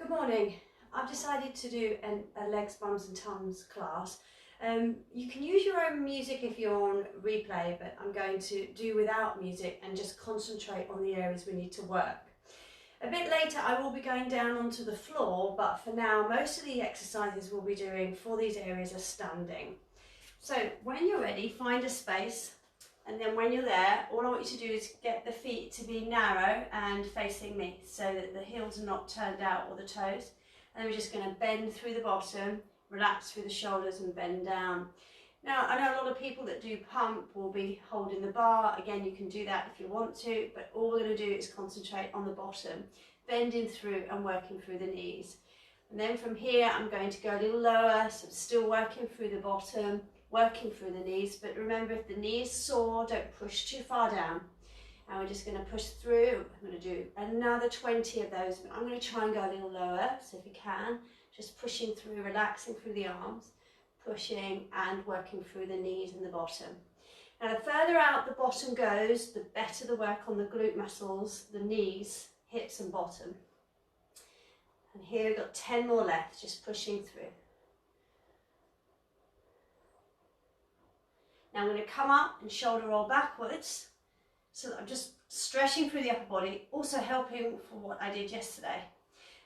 Good morning. I've decided to do a legs, bums and tums class. You can use your own music if you're on replay, but I'm going to do without music and just concentrate on the areas we need to work. A bit later I will be going down onto the floor, but for now most of the exercises we'll be doing for these areas are standing. So when you're ready, find a space, and then when you're there, all I want you to do is get the feet to be narrow and facing me so that the heels are not turned out or the toes. And then we're just going to bend through the bottom, relax through the shoulders and bend down. Now, I know a lot of people that do pump will be holding the bar. Again, you can do that if you want to, but all we're going to do is concentrate on the bottom, bending through and working through the knees. And then from here, I'm going to go a little lower, so I'm still working through the bottom, working through the knees, but remember, if the knee is sore, don't push too far down. And we're just going to push through. I'm going to do another 20 of those, but I'm going to try and go a little lower, so if you can, just pushing through, relaxing through the arms, pushing and working through the knees and the bottom. Now, the further out the bottom goes, the better the work on the glute muscles, the knees, hips and bottom. And here we've got 10 more left, just pushing through. Now I'm going to come up and shoulder roll backwards, so that I'm just stretching through the upper body, also helping for what I did yesterday.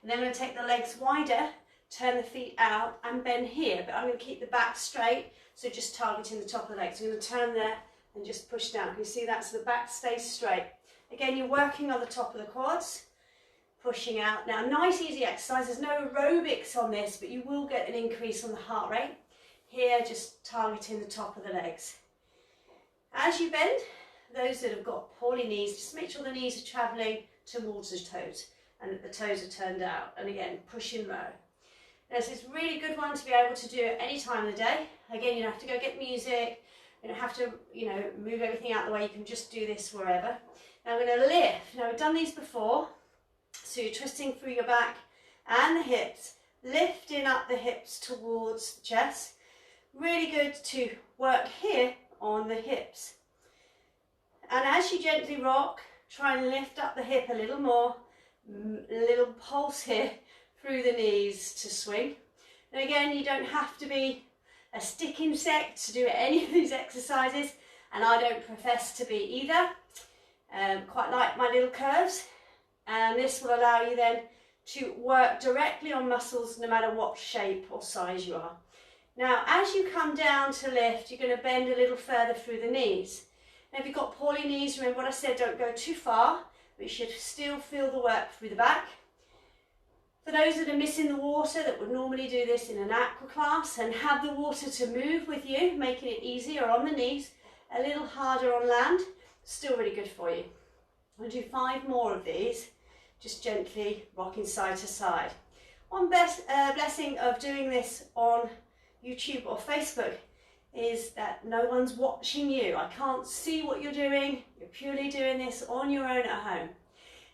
And then I'm going to take the legs wider, turn the feet out and bend here, but I'm going to keep the back straight, so just targeting the top of the legs. So I'm going to turn there and just push down. Can you see that? So the back stays straight. Again, you're working on the top of the quads, pushing out. Now, nice easy exercise. There's no aerobics on this, but you will get an increase on the heart rate. Here, just targeting the top of the legs. As you bend, those that have got poorly knees, just make sure the knees are travelling towards the toes and that the toes are turned out. And again, pushing low. This is a really good one to be able to do at any time of the day. Again, you don't have to go get music. You don't have to, move everything out of the way. You can just do this wherever. Now I'm going to lift. Now we've done these before. So you're twisting through your back and the hips, lifting up the hips towards the chest. Really good to work here on the hips. And as you gently rock, try and lift up the hip a little more, a little pulse here through the knees to swing. And again, you don't have to be a stick insect to do any of these exercises, and I don't profess to be either. Quite like my little curves, and this will allow you then to work directly on muscles no matter what shape or size you are. Now, as you come down to lift, you're going to bend a little further through the knees. Now, if you've got poorly knees, remember what I said, don't go too far, but you should still feel the work through the back. For those that are missing the water, that would normally do this in an aqua class and have the water to move with you, making it easier on the knees, a little harder on land, still really good for you. I'll do 5 more of these, just gently rocking side to side. One blessing of doing this on YouTube or Facebook is that no one's watching you. I can't see what you're doing. You're purely doing this on your own at home.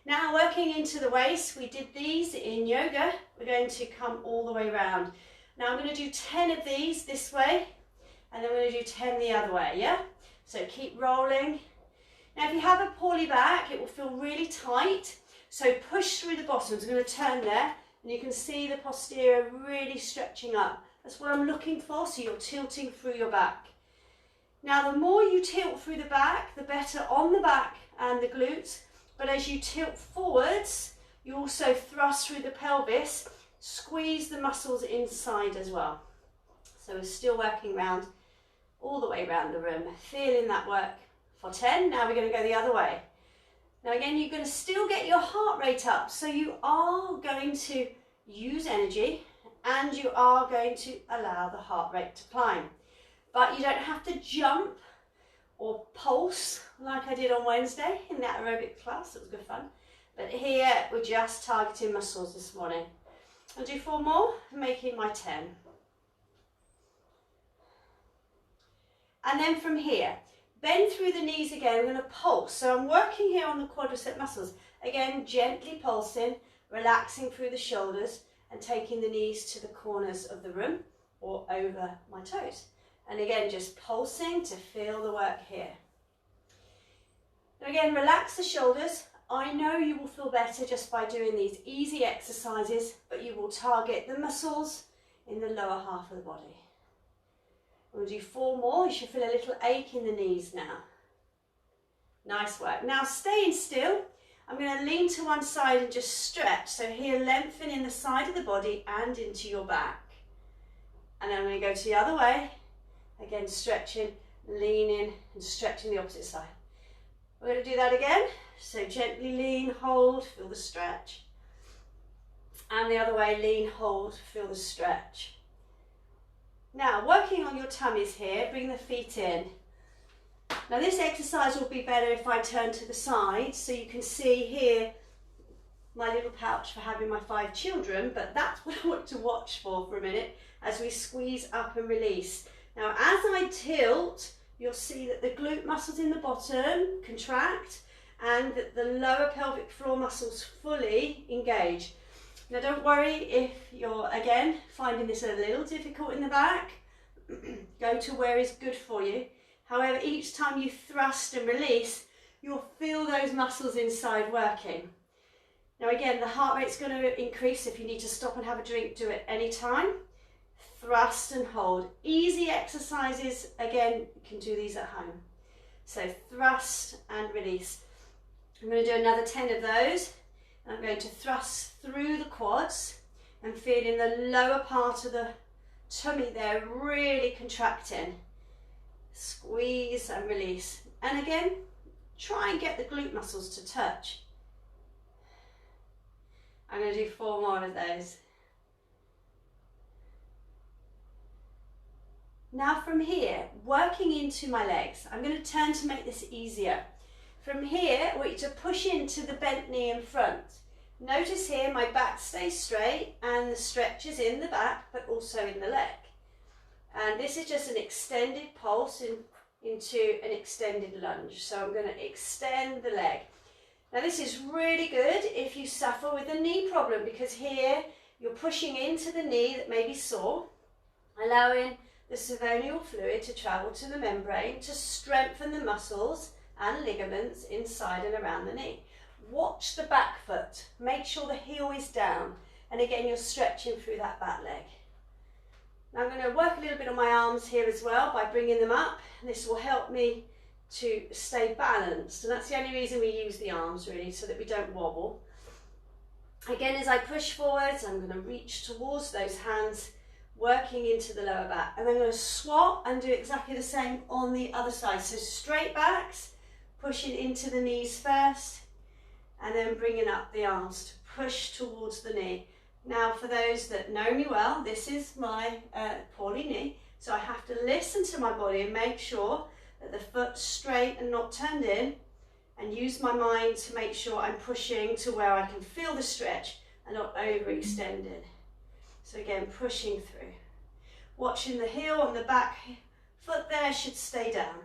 Now, working into the waist, we did these in yoga. We're going to come all the way around. Now I'm going to do 10 of these this way, and then we're going to do 10 the other way, yeah? So keep rolling. Now if you have a poorly back, it will feel really tight. So push through the bottoms. I'm going to turn there, and you can see the posterior really stretching up. That's what I'm looking for, so you're tilting through your back. Now the more you tilt through the back, the better on the back and the glutes, but as you tilt forwards, you also thrust through the pelvis, squeeze the muscles inside as well. So we're still working round, all the way around the room, feeling that work for 10. Now we're going to go the other way. Now again, you're going to still get your heart rate up, so you are going to use energy, and you are going to allow the heart rate to climb. But you don't have to jump or pulse like I did on Wednesday in that aerobic class. It was good fun. But here we're just targeting muscles this morning. I'll do 4 more, making my 10. And then from here, bend through the knees again. I'm going to pulse. So I'm working here on the quadricep muscles. Again, gently pulsing, relaxing through the shoulders, and taking the knees to the corners of the room or over my toes. And again, just pulsing to feel the work here. Now again, relax the shoulders, I know you will feel better just by doing these easy exercises, but you will target the muscles in the lower half of the body. We'll do 4 more. You should feel a little ache in the knees now. Nice work. Now staying still, I'm going to lean to one side and just stretch. So here, lengthen in the side of the body and into your back. And then I'm going to go to the other way. Again, stretching, leaning and stretching the opposite side. We're going to do that again. So gently lean, hold, feel the stretch. And the other way, lean, hold, feel the stretch. Now, working on your tummies here, bring the feet in. Now this exercise will be better if I turn to the side, so you can see here my little pouch for having my 5 children, but that's what I want to watch for a minute as we squeeze up and release. Now as I tilt, you'll see that the glute muscles in the bottom contract and that the lower pelvic floor muscles fully engage. Now don't worry if you're, again, finding this a little difficult in the back. Go to where is good for you. However, each time you thrust and release, you'll feel those muscles inside working. Now again, the heart rate's going to increase. If you need to stop and have a drink, do it any time. Thrust and hold. Easy exercises. Again, you can do these at home. So thrust and release. I'm going to do another 10 of those. I'm going to thrust through the quads and feel in the lower part of the tummy there, really contracting. Squeeze and release. And again, try and get the glute muscles to touch. I'm going to do 4 more of those. Now from here, working into my legs, I'm going to turn to make this easier. From here, I want you to push into the bent knee in front. Notice here my back stays straight and the stretch is in the back, but also in the leg. And this is just an extended pulse into an extended lunge. So I'm going to extend the leg. Now this is really good if you suffer with a knee problem, because here you're pushing into the knee that may be sore, allowing the synovial fluid to travel to the membrane to strengthen the muscles and ligaments inside and around the knee. Watch the back foot. Make sure the heel is down. And again, you're stretching through that back leg. Now I'm going to work a little bit on my arms here as well by bringing them up. This will help me to stay balanced. And that's the only reason we use the arms, really, so that we don't wobble. Again, as I push forwards, I'm going to reach towards those hands, working into the lower back. And I'm going to swap and do exactly the same on the other side. So straight backs, pushing into the knees first, and then bringing up the arms to push towards the knee. Now, for those that know me well, this is my poorly knee, so I have to listen to my body and make sure that the foot's straight and not turned in, and use my mind to make sure I'm pushing to where I can feel the stretch and not overextended. So again, pushing through. Watching the heel on the back foot there should stay down.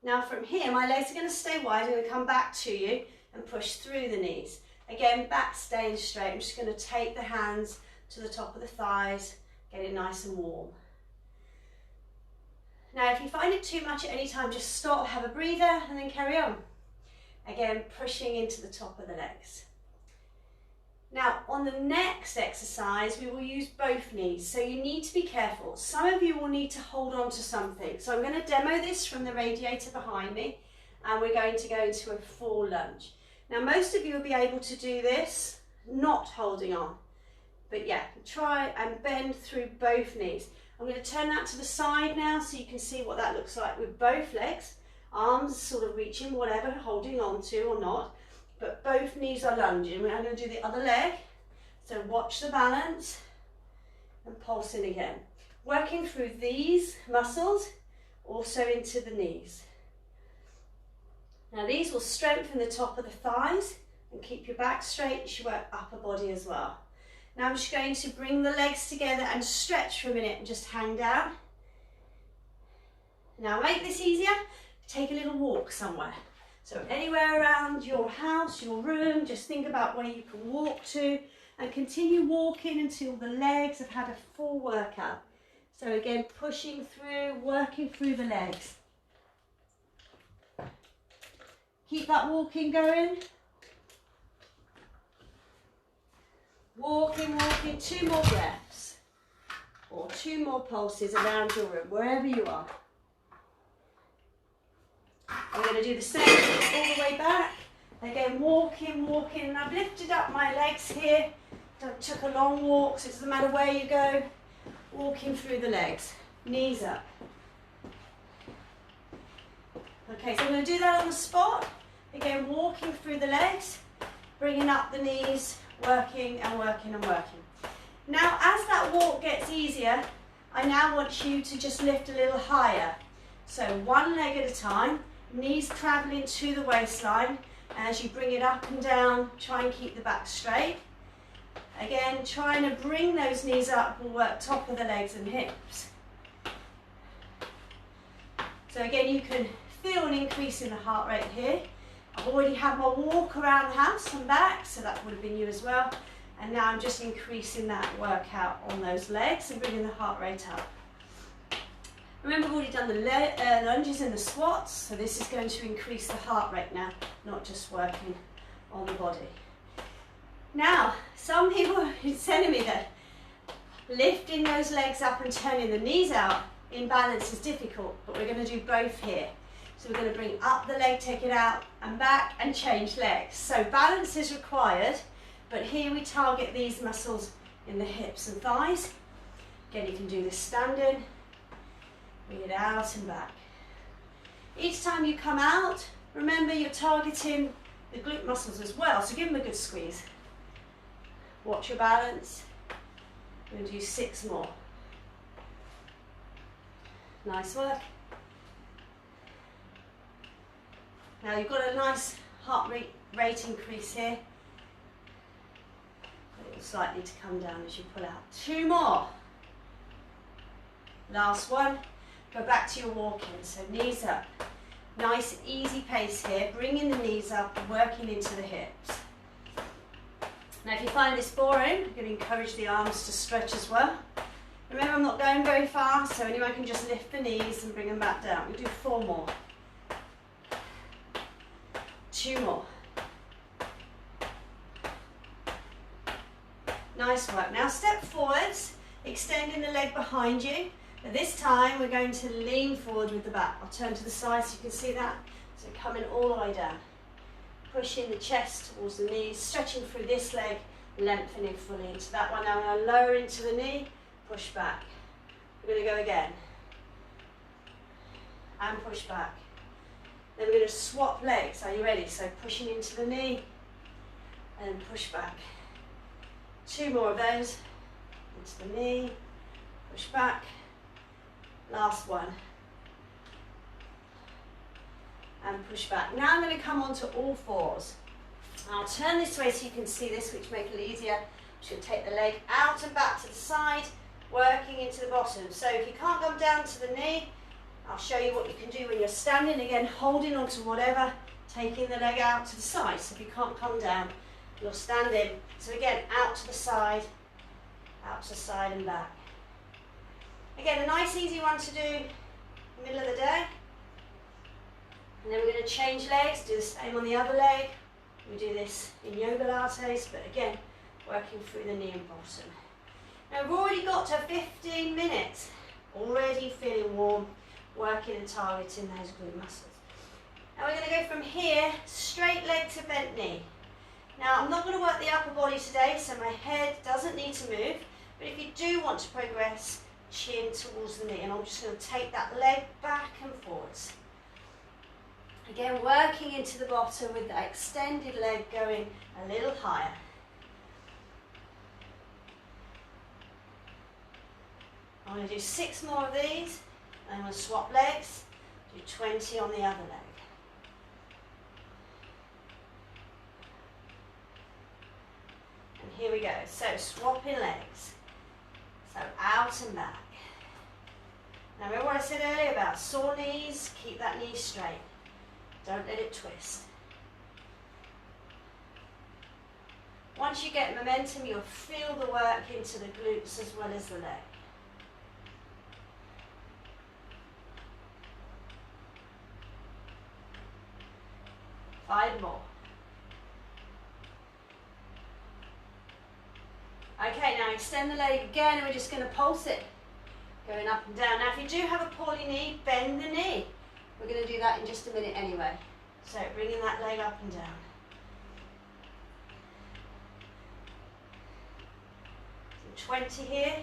Now from here, my legs are going to stay wide. I'm going to come back to you and push through the knees. Again, back staying straight. I'm just going to take the hands to the top of the thighs, get it nice and warm. Now, if you find it too much at any time, just stop, have a breather, and then carry on. Again, pushing into the top of the legs. Now, on the next exercise, we will use both knees, so you need to be careful. Some of you will need to hold on to something. So I'm going to demo this from the radiator behind me, and we're going to go into a full lunge. Now, most of you will be able to do this, not holding on. But yeah, try and bend through both knees. I'm going to turn that to the side now so you can see what that looks like with both legs. Arms sort of reaching, whatever, holding on to or not. But both knees are lunging. I'm going to do the other leg. So watch the balance and pulse in again. Working through these muscles, also into the knees. Now these will strengthen the top of the thighs and keep your back straight. You should work upper body as well. Now I'm just going to bring the legs together and stretch for a minute and just hang down. Now make this easier, take a little walk somewhere. So anywhere around your house, your room, just think about where you can walk to and continue walking until the legs have had a full workout. So again, pushing through, working through the legs. Keep that walking going. Walking, walking, 2 more breaths. Or 2 more pulses around your room, wherever you are. I'm going to do the same all the way back. Again, walking, walking, and I've lifted up my legs here. Took a long walk, so it doesn't matter where you go. Walking through the legs, knees up. Okay, so I'm going to do that on the spot. Again, walking through the legs, bringing up the knees, working and working and working. Now, as that walk gets easier, I now want you to just lift a little higher. So 1 leg at a time, knees traveling to the waistline. As you bring it up and down, try and keep the back straight. Again, trying to bring those knees up will work top of the legs and hips. So again, you can feel an increase in the heart rate here. I've already had my walk around the house and back, so that would have been you as well. And now I'm just increasing that workout on those legs and bringing the heart rate up. Remember, we've already done the lunges and the squats, so this is going to increase the heart rate now, not just working on the body. Now, some people have been telling me that lifting those legs up and turning the knees out in balance is difficult, but we're going to do both here. So we're going to bring up the leg, take it out and back and change legs. So balance is required, but here we target these muscles in the hips and thighs. Again, you can do this standing. Bring it out and back. Each time you come out, remember you're targeting the glute muscles as well, so give them a good squeeze. Watch your balance. We're going to do 6 more. Nice work. Now you've got a nice heart rate increase here. It will slightly to come down as you pull out. 2 more. Last one. Go back to your walking, so knees up. Nice easy pace here, bringing the knees up, working into the hips. Now if you find this boring, I'm going to encourage the arms to stretch as well. Remember, I'm not going very fast, so anyone can just lift the knees and bring them back down. We'll do 4 more. 2 more. Nice work. Now step forwards, extending the leg behind you. But this time we're going to lean forward with the back. I'll turn to the side so you can see that. So coming all the way down. Pushing the chest towards the knees, stretching through this leg, lengthening fully into that one. Now I'm going to lower into the knee, push back. We're going to go again. And push back. Then we're going to swap legs. Are you ready? So pushing into the knee and push back. 2 more of those. Into the knee, push back. Last one. And push back. Now I'm going to come onto all 4s. I'll turn this way so you can see this, which makes it easier. I'm just going to take the leg out and back to the side, working into the bottom. So if you can't come down to the knee, I'll show you what you can do when you're standing. Again, holding onto whatever, taking the leg out to the side. So if you can't come down, you're standing. So again, out to the side and back. Again, a nice easy one to do in the middle of the day. And then we're going to change legs, do the same on the other leg. We do this in yoga lattes, but again, working through the knee and bottom. Now we've already got to 15 minutes, already feeling warm, working and targeting those glute muscles. Now we're going to go from here, straight leg to bent knee. Now I'm not going to work the upper body today, so my head doesn't need to move, but if you do want to progress, chin towards the knee, and I'm just going to take that leg back and forwards. Again, working into the bottom with that extended leg going a little higher. I'm going to do 6 more of these, and I'm going to swap legs, do 20 on the other leg. And here we go, so swapping legs, so out and back. Now remember what I said earlier about sore knees, keep that knee straight. Don't let it twist. Once you get momentum, you'll feel the work into the glutes as well as the leg. Okay, now extend the leg again and we're just going to pulse it. Going up and down. Now if you do have a poorly knee, bend the knee. We're going to do that in just a minute anyway. So bringing that leg up and down. So 20 here.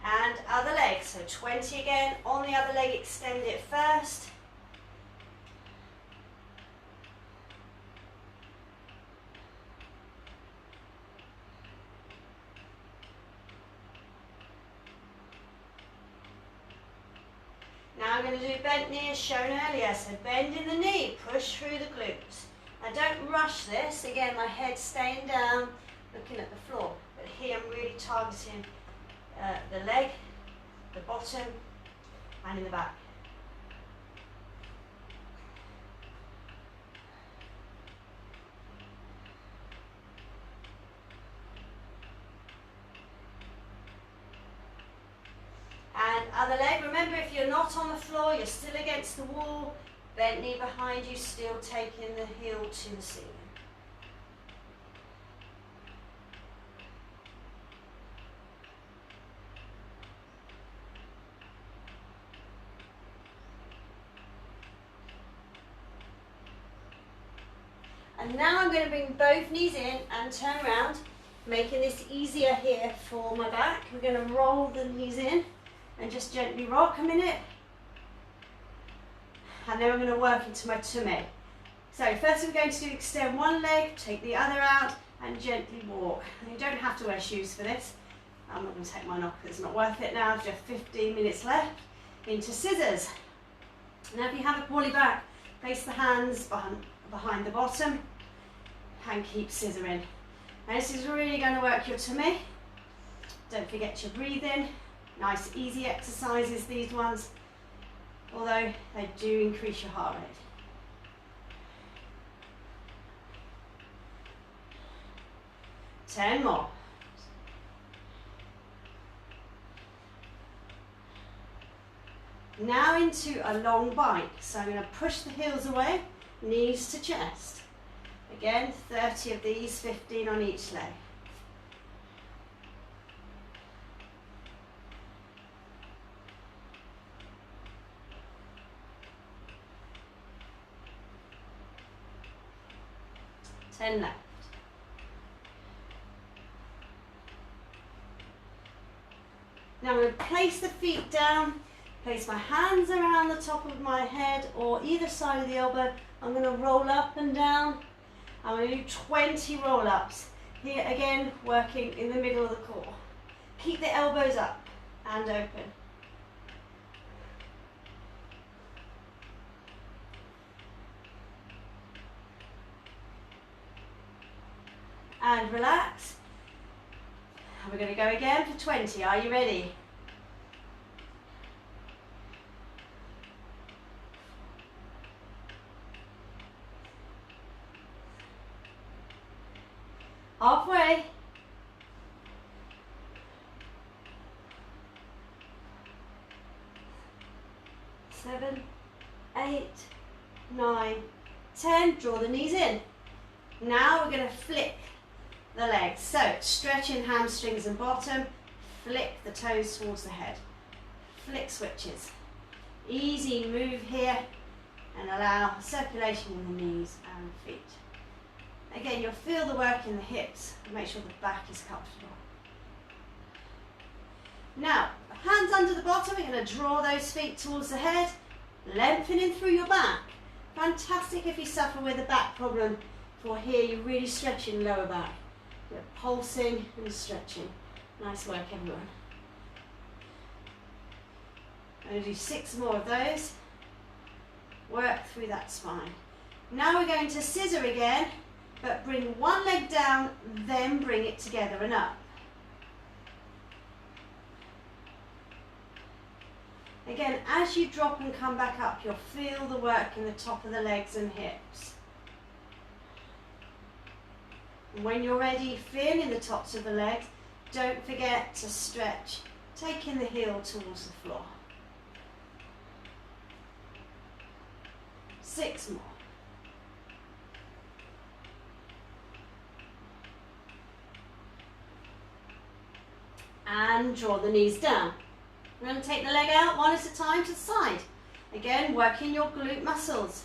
And other leg, so 20 again. On the other leg, extend it first. Now I'm going to do bent knee as shown earlier, so bend in the knee, push through the glutes. Now don't rush this, again my head's staying down, looking at the floor, but here I'm really targeting the leg, the bottom and in the back. And other leg, remember if you're not on the floor, you're still against the wall, bent knee behind you, still taking the heel to the ceiling. And now I'm going to bring both knees in and turn around, making this easier here for my back. We're going to roll the knees in and just gently rock a minute. And then we're going to work into my tummy. So first we're going to extend one leg, take the other out and gently walk. And you don't have to wear shoes for this. I'm not going to take mine off because it's not worth it now. Just 15 minutes left. Into scissors. Now if you have a poorly back, place the hands behind the bottom and keep scissoring. Now this is really going to work your tummy. Don't forget your breathing. Nice easy exercises, these ones, although they do increase your heart rate. Ten more. Now into a long bike. So I'm going to push the heels away, knees to chest. Again, 30 of these, 15 on each leg. Ten left. Now I'm going to place the feet down, place my hands around the top of my head or either side of the elbow. I'm going to roll up and down. I'm going to do 20 roll-ups. Here again, working in the middle of the core. Keep the elbows up and open. And relax. And we're going to go again for 20. Are you ready? Halfway. 7, 8, 9, 10. Draw the knees in. Now we're going to flick the legs. So stretching hamstrings and bottom, flick the toes towards the head. Flick switches. Easy move here and allow circulation in the knees and feet. Again, you'll feel the work in the hips and make sure the back is comfortable. Now, hands under the bottom, we're going to draw those feet towards the head, lengthening through your back. Fantastic if you suffer with a back problem. For here, you're really stretching lower back. You're pulsing and stretching. Nice work, everyone. I'm going to do 6 more of those. Work through that spine. Now we're going to scissor again, but bring one leg down, then bring it together and up. Again, as you drop and come back up, you'll feel the work in the top of the legs and hips. And when you're ready, feeling the tops of the legs, don't forget to stretch, taking the heel towards the floor. 6 more. and draw the knees down. We're going to take the leg out one at a time to the side. Again, working your glute muscles,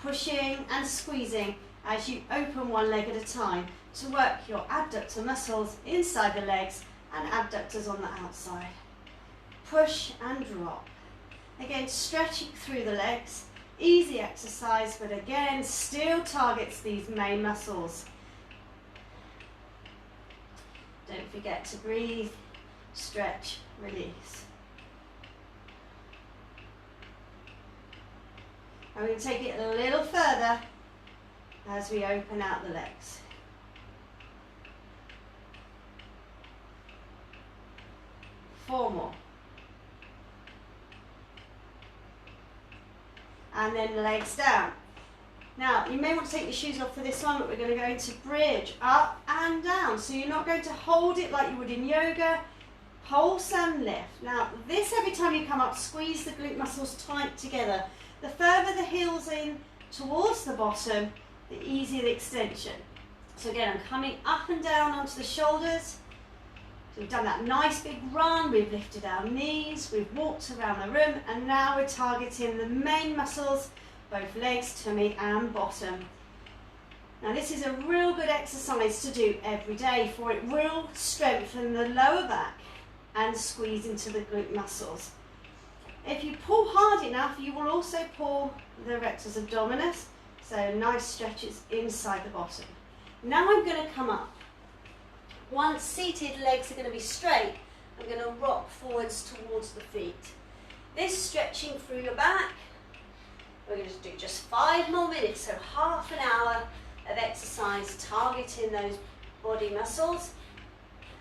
pushing and squeezing as you open one leg at a time to work your adductor muscles inside the legs and abductors on the outside. Push and drop. Again, stretching through the legs. Easy exercise, but again, still targets these main muscles. Don't forget to breathe, stretch, release. And we take it a little further as we open out the legs. Four more. And then the legs down. Now, you may want to take your shoes off for this one, but we're going to go into bridge, up and down. So you're not going to hold it like you would in yoga. Pulse and lift. Now, this every time you come up, squeeze the glute muscles tight together. The further the heels in towards the bottom, the easier the extension. So again, I'm coming up and down onto the shoulders. So we've done that nice big run, we've lifted our knees, we've walked around the room, and now we're targeting the main muscles, both legs, tummy and bottom. Now this is a real good exercise to do every day, for it will strengthen the lower back and squeeze into the glute muscles. If you pull hard enough, you will also pull the rectus abdominis, so nice stretches inside the bottom. Now I'm going to come up. Once seated, legs are going to be straight. I'm going to rock forwards towards the feet. This stretching through your back. We're going to do just 5 more minutes, so half an hour of exercise targeting those body muscles.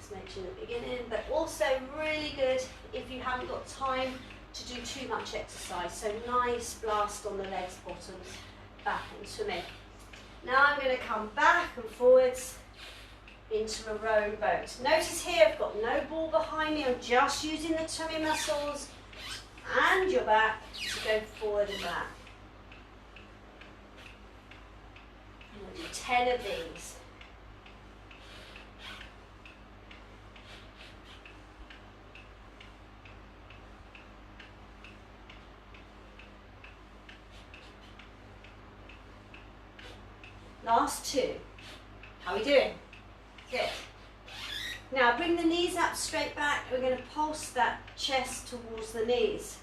As mentioned at the beginning, but also really good if you haven't got time to do too much exercise. So nice blast on the legs, bottoms, back and tummy. Now I'm going to come back and forwards into a row boat. Notice here I've got no ball behind me, I'm just using the tummy muscles and your back to go forward and back. I'm going to do 10 of these. Last 2. How are we doing? Good. Now bring the knees up straight back. We're going to pulse that chest towards the knees.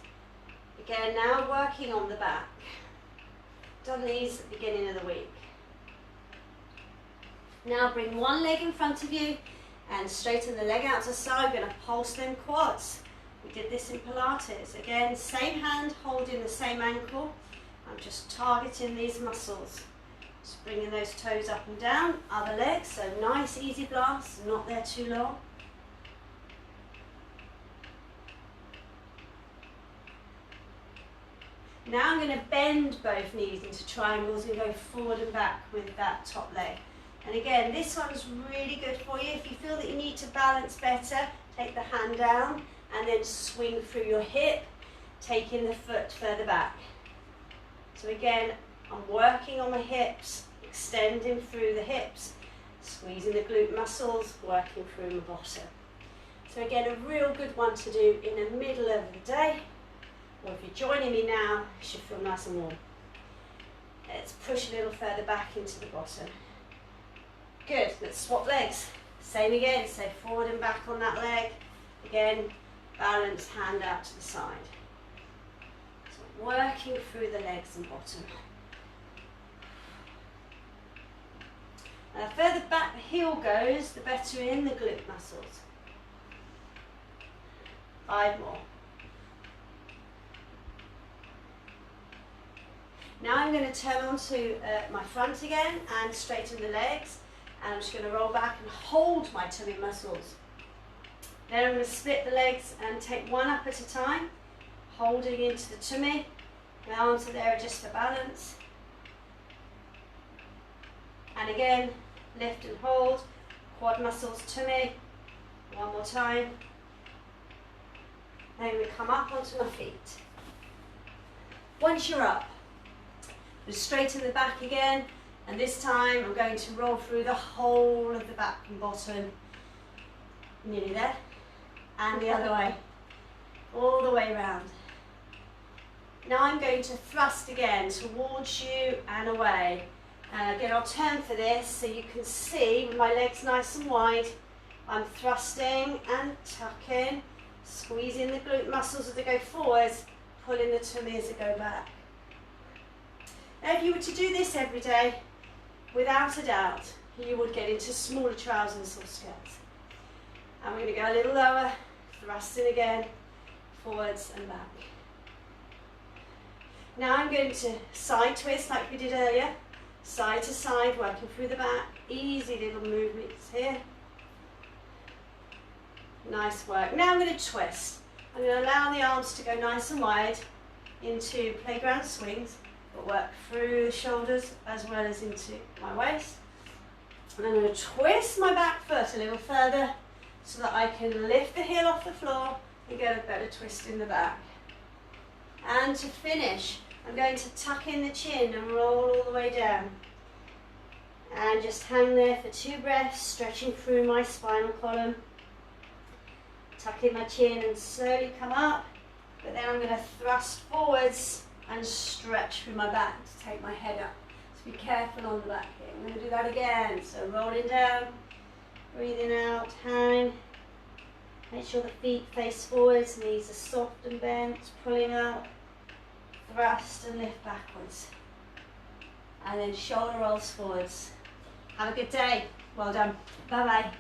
Again, now working on the back. Done these at the beginning of the week. Now bring one leg in front of you and straighten the leg out to the side. We're going to pulse them quads. We did this in Pilates. Again, same hand holding the same ankle. I'm just targeting these muscles. Just bringing those toes up and down, other legs, so nice easy blast, not there too long. Now I'm going to bend both knees into triangles and go forward and back with that top leg. And again, this one's really good for you. If you feel that you need to balance better, take the hand down and then swing through your hip, taking the foot further back. So again, I'm working on my hips, extending through the hips, squeezing the glute muscles, working through my bottom. So again, a real good one to do in the middle of the day, or if you're joining me now, you should feel nice and warm. Let's push a little further back into the bottom. Good, let's swap legs. Same again, so forward and back on that leg. Again, balance, hand out to the side. So working through the legs and bottom. The further back the heel goes, the better in the glute muscles. 5 more. Now I'm going to turn onto my front again and straighten the legs. And I'm just going to roll back and hold my tummy muscles. Then I'm going to split the legs and take one up at a time, holding into the tummy. Now onto there just for balance. And again, lift and hold, quad muscles, tummy. One more time. Then we come up onto my feet. Once you're up, we straighten the back again, and this time I'm going to roll through the whole of the back and bottom. Nearly there. and the other way, all the way around. Now I'm going to thrust again towards you and away. And again, I'll turn for this so you can see with my legs nice and wide. I'm thrusting and tucking, squeezing the glute muscles as they go forwards, pulling the tummy as they go back. Now, if you were to do this every day, without a doubt, you would get into smaller trousers or skirts. And we're going to go a little lower, thrusting again, forwards and back. Now I'm going to side twist like we did earlier, side to side, working through the back, easy little movements here. Nice work. Now I'm going to twist. I'm going to allow the arms to go nice and wide into playground swings, but work through the shoulders as well as into my waist. And I'm going to twist my back foot a little further so that I can lift the heel off the floor and get a better twist in the back. And to finish, I'm going to tuck in the chin and roll all the way down. And just hang there for 2 breaths, stretching through my spinal column. Tuck in my chin and slowly come up. But then I'm going to thrust forwards and stretch through my back to take my head up. So be careful on the back here. I'm going to do that again. So rolling down, breathing out, hang. Make sure the feet face forwards, knees are soft and bent, pulling out, thrust and lift backwards. And then shoulder rolls forwards. Have a good day. Well done. Bye-bye.